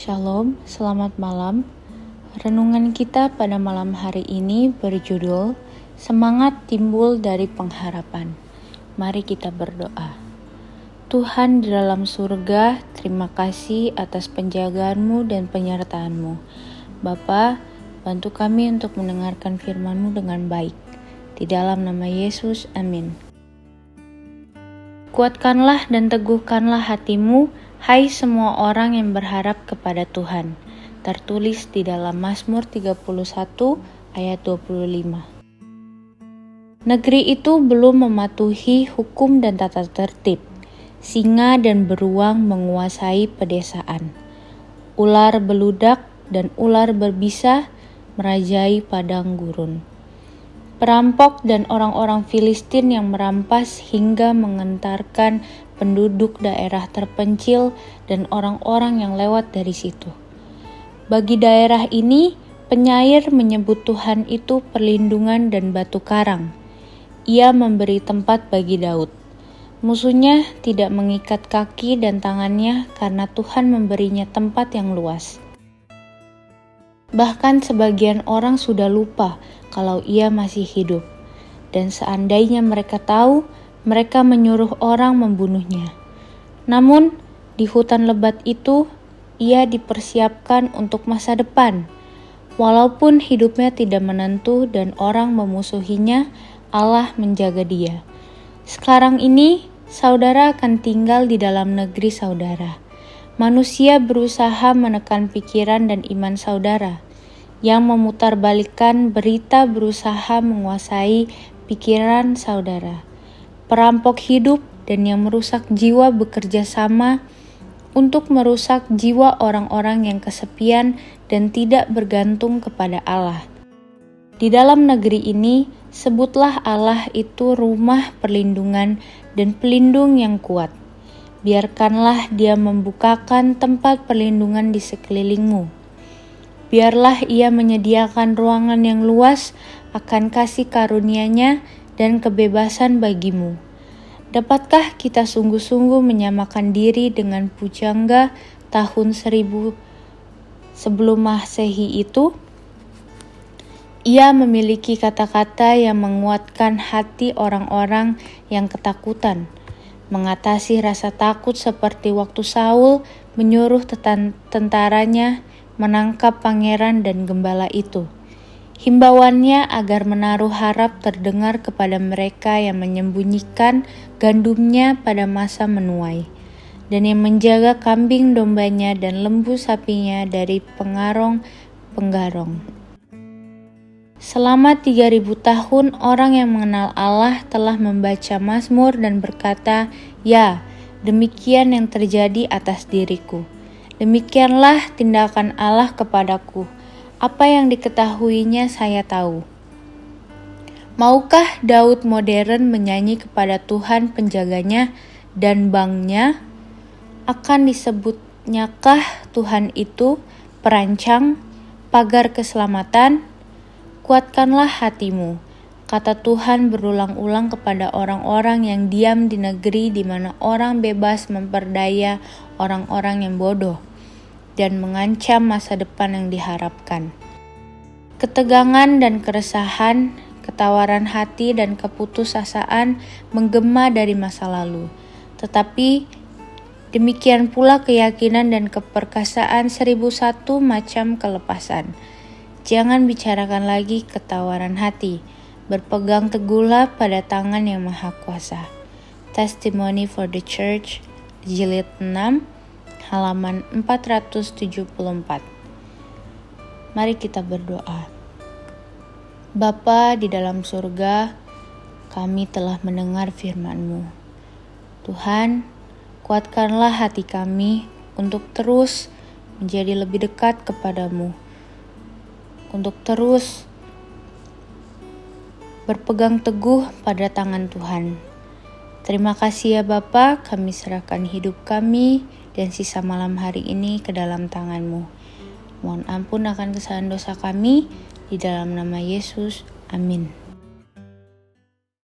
Shalom, selamat malam. Renungan kita pada malam hari ini berjudul Semangat Timbul dari Pengharapan. Mari kita berdoa. Tuhan di dalam surga, terima kasih atas penjagaanmu dan penyertaan-Mu. Bapa, bantu kami untuk mendengarkan firman-Mu dengan baik. Di dalam nama Yesus, amin. Kuatkanlah dan teguhkanlah hatimu, hai semua orang yang berharap kepada Tuhan. Tertulis di dalam Mazmur 31 ayat 25. Negeri itu belum mematuhi hukum dan tata tertib. Singa dan beruang menguasai pedesaan. Ular beludak dan ular berbisa merajai padang gurun. Perampok dan orang-orang Filistin yang merampas hingga mengentarkan penduduk daerah terpencil dan orang-orang yang lewat dari situ. Bagi daerah ini, penyair menyebut Tuhan itu perlindungan dan batu karang. Ia memberi tempat bagi Daud. Musuhnya tidak mengikat kaki dan tangannya karena Tuhan memberinya tempat yang luas. Bahkan sebagian orang sudah lupa kalau ia masih hidup. Dan seandainya mereka tahu, mereka menyuruh orang membunuhnya. Namun, di hutan lebat itu, ia dipersiapkan untuk masa depan. Walaupun hidupnya tidak menentu dan orang memusuhinya, Allah menjaga dia. Sekarang ini, saudara akan tinggal di dalam negeri saudara. Manusia berusaha menekan pikiran dan iman saudara. Yang memutarbalikkan berita berusaha menguasai pikiran saudara. Perampok hidup dan yang merusak jiwa bekerja sama untuk merusak jiwa orang-orang yang kesepian dan tidak bergantung kepada Allah. Di dalam negeri ini, sebutlah Allah itu rumah perlindungan dan pelindung yang kuat. Biarkanlah Dia membukakan tempat perlindungan di sekelilingmu. Biarlah Ia menyediakan ruangan yang luas akan kasih karunia-Nya dan kebebasan bagimu. Dapatkah kita sungguh-sungguh menyamakan diri dengan pujangga tahun 1000 sebelum Masehi itu? Ia memiliki kata-kata yang menguatkan hati orang-orang yang ketakutan, mengatasi rasa takut seperti waktu Saul menyuruh tentaranya menangkap pangeran dan gembala itu. Himbauannya agar menaruh harap terdengar kepada mereka yang menyembunyikan gandumnya pada masa menuai, dan yang menjaga kambing dombanya dan lembu sapinya dari pengarong-penggarong. Selama 3000 tahun orang yang mengenal Allah telah membaca Mazmur dan berkata, "Ya, demikian yang terjadi atas diriku. Demikianlah tindakan Allah kepadaku. Apa yang diketahuinya saya tahu." Maukah Daud modern menyanyi kepada Tuhan penjaganya dan bangnya? Akan disebutnyakah Tuhan itu perancang, pagar keselamatan? Kuatkanlah hatimu, kata Tuhan berulang-ulang kepada orang-orang yang diam di negeri di mana orang bebas memperdaya orang-orang yang bodoh dan mengancam masa depan yang diharapkan. Ketegangan dan keresahan, ketawaran hati dan keputusasaan menggema dari masa lalu. Tetapi demikian pula keyakinan dan keperkasaan 1001 macam kelepasan. Jangan bicarakan lagi ketawaran hati. Berpegang teguhlah pada tangan yang maha kuasa. Testimony for the Church, jilid 6, halaman 474. Mari kita berdoa. Bapa di dalam surga, kami telah mendengar firman-Mu. Tuhan, kuatkanlah hati kami untuk terus menjadi lebih dekat kepadamu, untuk terus berpegang teguh pada tangan Tuhan. Terima kasih ya Bapa, kami serahkan hidup kami dan sisa malam hari ini ke dalam tangan-Mu. Mohon ampun akan kesalahan dosa kami, di dalam nama Yesus, amin.